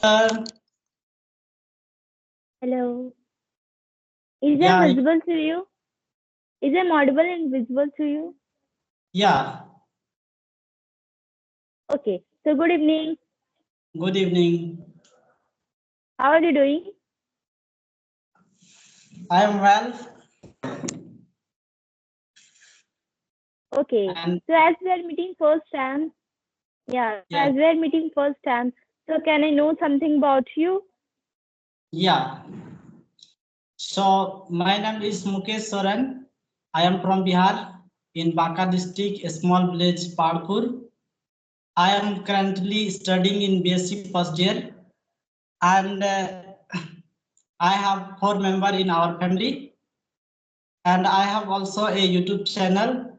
Hello. Is Yeah, I visible to you? Is I audible and visible to you? yeah. Okay. So good evening. Good evening. How are you doing? I am well. Okay. And So as we are meeting first time, yes, as we are meeting first time, so can I know something about you? yeah. So my name is Mukesh Soren. I am from Bihar in Baka district, a small village, Padpur. I am currently studying in BSc first year, and I have 4 members in our family, and I have also a YouTube channel.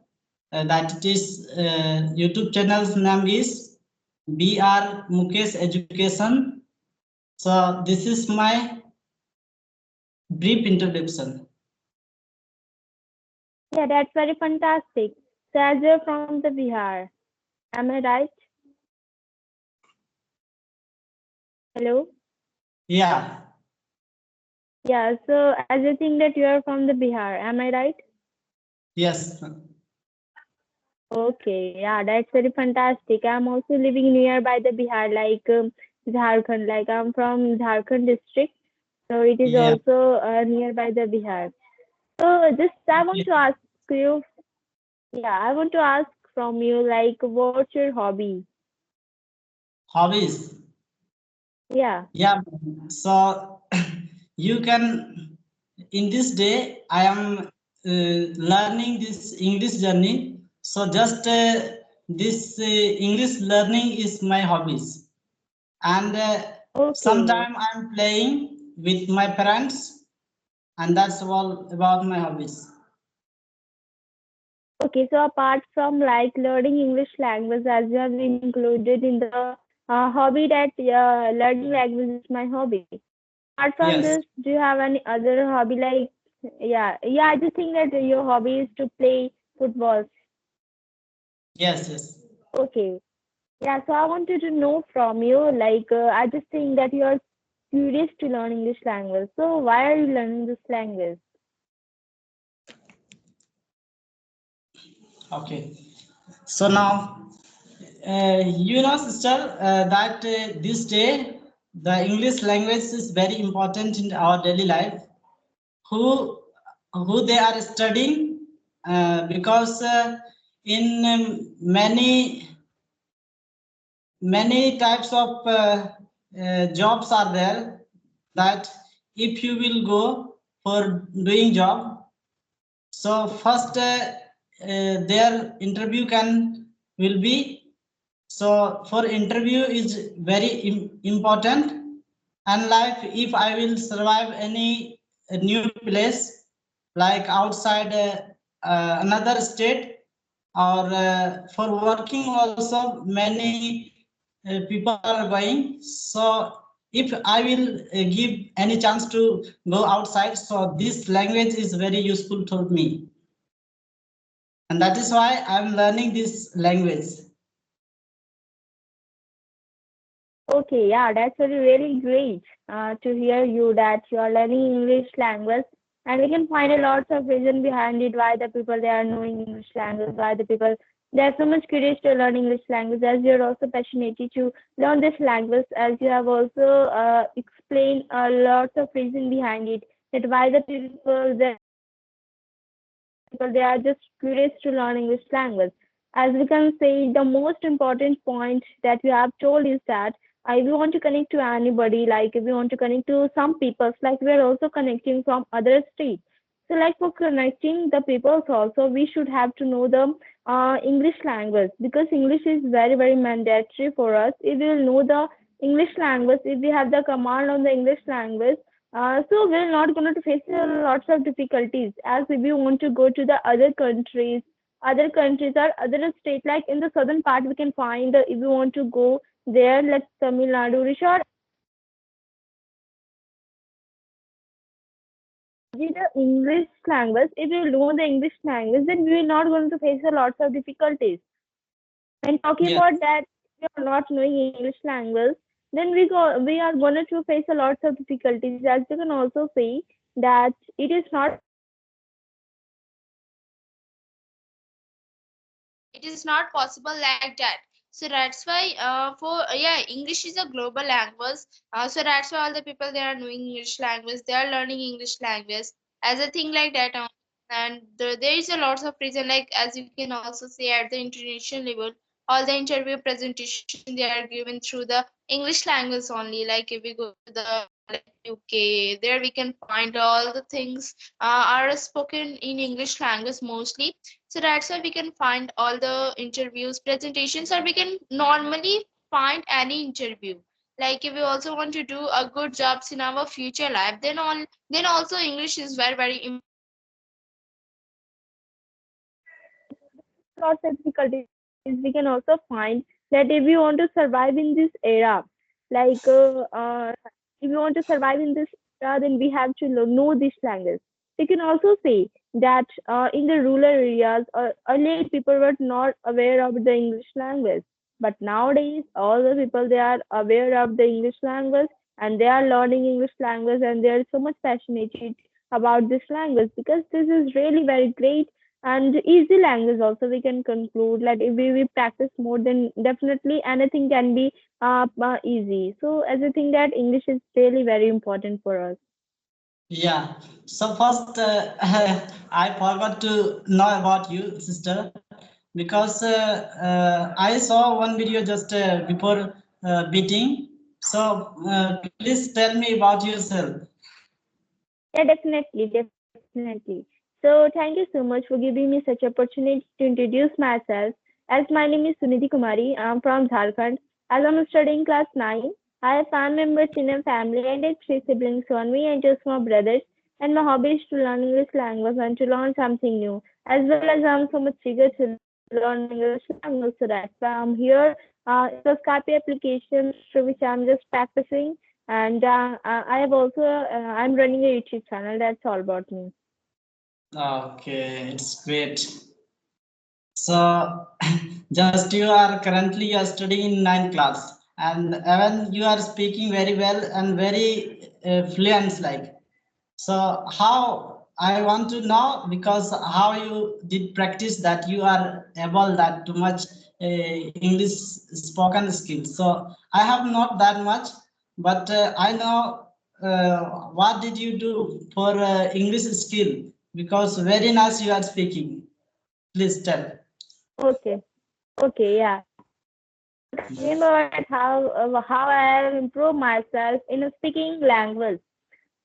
That is YouTube channel's name is BR Mukesh Education. So this is my brief introduction. Yeah, that's very fantastic. So as you're from the Bihar, am I right? Hello? Yeah. Yeah, so as you think that you are from the Bihar, am I right? Yes. Okay, yeah, that's very fantastic. I'm also living nearby the Bihar, like Jharkhand. Like I'm from Jharkhand district, so it is Yeah. also nearby the Bihar. So just I want to ask you, I want to ask from you, like, what's your hobby? Hobbies. Yeah. Yeah. So you can in this day I am learning this English journey. So just this English learning is my hobbies, and Okay. sometime I'm playing with my parents, and that's all about my hobbies. Okay. So apart from like learning English language, as you have included in the hobby that learning language is my hobby. Apart from Yes. this, do you have any other hobby? Like, I just think that your hobby is to play football. Yes. Yes. Okay. Yeah, so I wanted to know from you, like, I just think that you are curious to learn English language. So why are you learning this language? Okay. So now, sister, that this day the English language is very important in our daily life. Who who they are studying because in many types of jobs are there, that if you will go for doing job, so first their interview will be, so for interview is very important. And life, if I will survive any new place, like outside another state, or for working also many people are going. So if I will give any chance to go outside, so this language is very useful to me, and that is why I'm learning this language. Okay, yeah, that's really great to hear you that you are learning English language, and we can find a lot of reason behind it why the people they are knowing English language, why the people they are so much curious to learn English language, as you're also passionate to learn this language, as you have also explained a lot of reason behind it, that why the people they are just curious to learn English language. As we can say, the most important point that you have told is that if we want to connect to anybody, like if we want to connect to some people, like we are also connecting from other states. So, like for connecting the peoples also, we should have to know the English language, because English is very mandatory for us. If we will know the English language, if we have the command on the English language, so we're not going to face lots of difficulties, as if we want to go to the other countries or other states. Like in the southern part, we can find if we want to go there, like Tamil Nadu, or with the English language. If you know the English language, then we are not going to face a lots of difficulties. And talking Yes. about that, we are not knowing English language. then we are going to face a lot of difficulties. As you can also see that it is not possible like that. So that's why It is not possible like that. So that's why for yeah, English is a global language. So that's why all the people they are knowing English language, they are learning English language as a thing like that. And there is a lots of reason, like as you can also say at the international level, all the interview presentation they are given through the English language only. Like if we go to the like UK, there we can find all the things are spoken in English language mostly. So that's why we can find all the interviews presentations, or we can normally find any interview. Like if we also want to do a good jobs in our future life, then also English is very very important. lots of difficulties, we can also find that if you want to survive in this era, like if you want to survive in this era, then we have to know this language. We can also say that in the rural areas, earlier people were not aware of the English language, but nowadays all the people they are aware of the English language and they are learning English language and they are so much passionate about this language because this is really very great and easy language also. We can conclude that if we practice more, then definitely anything can be easy. So as I think that English is really very important for us. Yeah. So first, I forgot to know about you, sister, because I saw one video just before meeting. So please tell me about yourself. Yeah, definitely, definitely. So thank you so much for giving me such opportunity to introduce myself. As my name is Sunidhi Kumari, I'm from Jharkhand. As I'm studying class 9, I have 5 members in a family and I have 3 siblings, one me and just my brothers. And my hobby is to learn English language and to learn something new. As well as I'm so much eager to learn English language, so that's why I'm here. It's a Skype application through which I'm just practicing. And I have also I'm running a YouTube channel. That's all about me. Okay, it's great. So just you are studying in ninth class, and even you are speaking very well and very fluent like. So how I want to know because how you did practice that you are able that too much English spoken skills. So I have not that much, but I know what did you do for English skill because very nice you are speaking. Please tell. Okay. Okay. Yeah. So talking about how I have improved myself in a speaking language.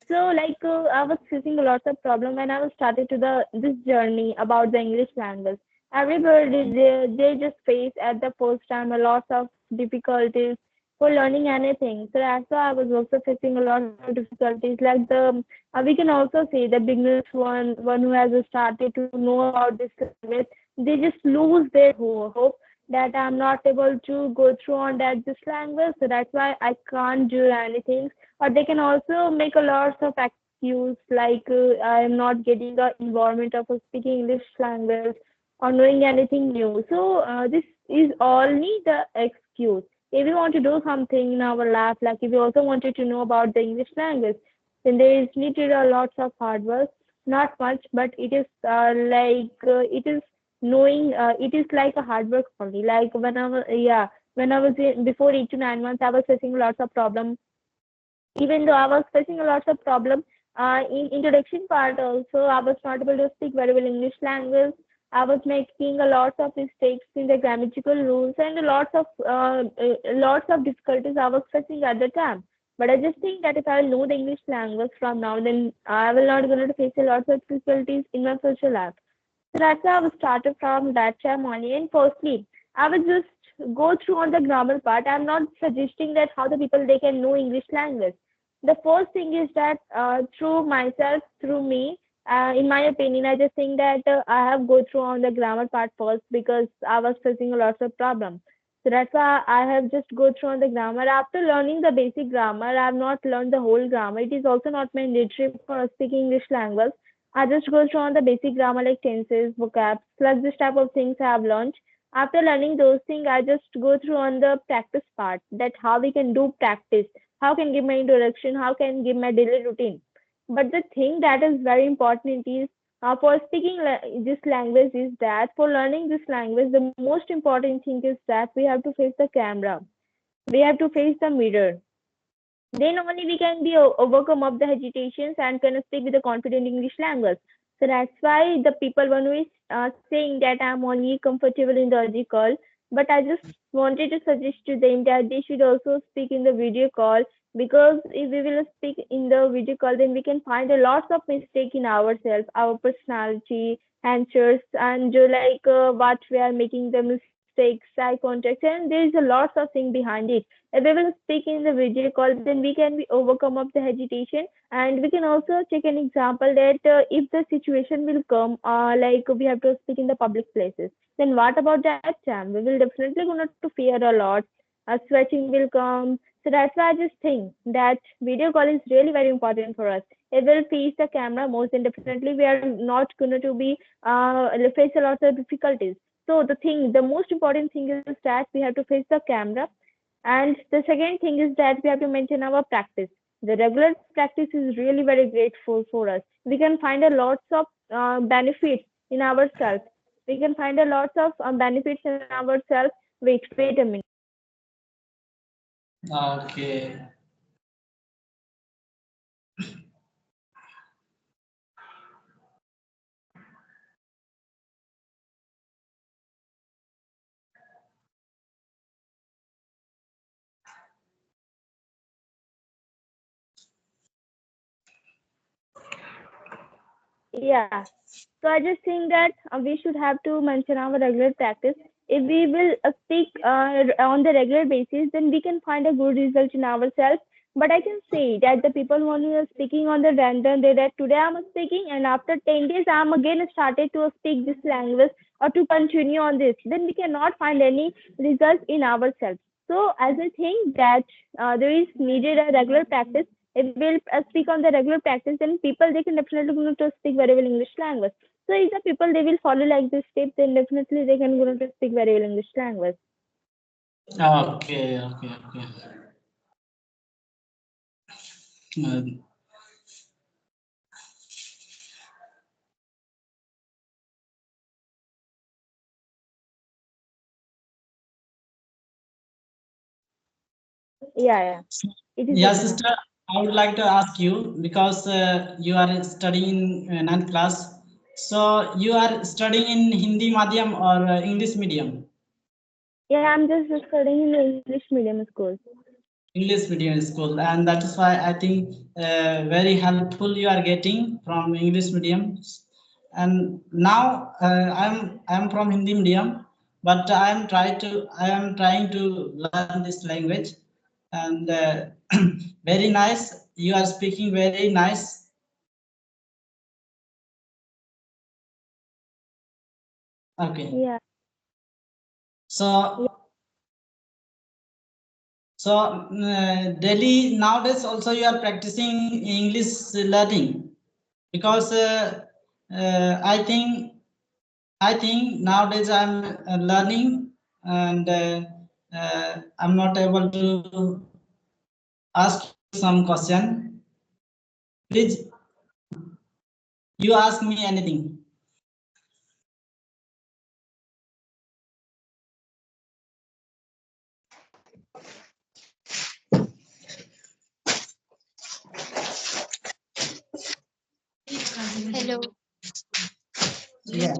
So like I was facing a lot of problem when I was started to the this journey about the English language. Everybody they just face at the first time a lot of difficulties for learning anything. So that's why I was also facing a lot of difficulties. Like the we can also say the beginners one who has started to know about this language, they just lose their hope that I'm not able to go through on that this language. So that's why I can't do anything, or they can also make a lot of excuse like I am not getting the environment of speaking English language or knowing anything new. So this is only the excuse. If we want to do something in our life, like if we also wanted to know about the English language, then there is needed a lots of hard work. Not much, but it is it is knowing. It is like a hard work only. Like when I was when I was before 8 to 9 months, I was facing lots of problems. Even though I was facing a lot of problem in introduction part also, I was not able to speak very well English language. I was making a lot of mistakes in the grammatical rules and lots of difficulties I was facing at the time. But I just think that if I know the English language from now, then I will not going to face a lot of difficulties in my future life. So that's why I was started from that time only. And firstly, I will just go through on the grammar part. I'm not suggesting that how the people they can know English language. The first thing is that through myself, through me, in my opinion, I just think that I have go through on the grammar part first because I was facing a lot of problem. So that's why I have just go through on the grammar. After learning the basic grammar, I have not learned the whole grammar. It is also not mandatory for speaking English language. I just go through on the basic grammar like tenses, vocabs, plus this type of things I have learned. After learning those things, I just go through on the practice part, that how we can do practice, how can give my introduction, how can give my daily routine. But the thing that is very important is for speaking this language is that for learning this language, the most important thing is that we have to face the camera, we have to face the mirror. Then only we can be overcome of the hesitations and can speak with a confident English language. So that's why the people one who is saying that I'm only comfortable in the audio call, but I just wanted to suggest to them that they should also speak in the video call, because if we will speak in the video call, then we can find a lots of mistake in ourselves, our personality, answers, and what we are making the mistakes, eye contact, and there is a lots of thing behind it. If we will speak in the video call, then we can be overcome of the hesitation, and we can also take an example that if the situation will come, like we have to speak in the public places, then what about that time? We will definitely going to fear a lot. Sweating will come. So that's why I just think that video call is really very important for us. It will face the camera most, and definitely we are not going to be face a lot of difficulties. So the most important thing is that we have to face the camera, and the second thing is that we have to maintain our practice. The regular practice is really very grateful for us. We can find a lots of benefits in ourselves. We can find a lots of benefits in ourselves. Wait a minute. Okay. Yeah. So I just think that we should have to mention our regular practice. If we will speak on the regular basis, then we can find a good result in ourselves. But I can say that the people who are speaking on the random day, that today I'm speaking and after 10 days I'm again started to speak this language or to continue on this, then we cannot find any result in ourselves. So as I think that there is needed a regular practice. If we'll speak on the regular practice, then people they can definitely going to speak very well English language. So if the people they will follow like this step, then definitely they can going to speak very well English language. Okay. Uh, Yeah. It is Yeah, okay now. sister, I would like to ask you, because you are studying in ninth class. So you are studying in Hindi medium or English medium? Yeah, I'm just studying in the English medium school. English medium school, and that is why I think very helpful you are getting from English medium. And now I'm from Hindi medium, but I am trying to learn this language, and very nice. You are speaking very nice. Okay. Yeah. So daily nowadays also you are practicing English learning, because I think nowadays I'm learning, and I'm not able to ask some question. Please, you ask me anything. Hello. Yeah.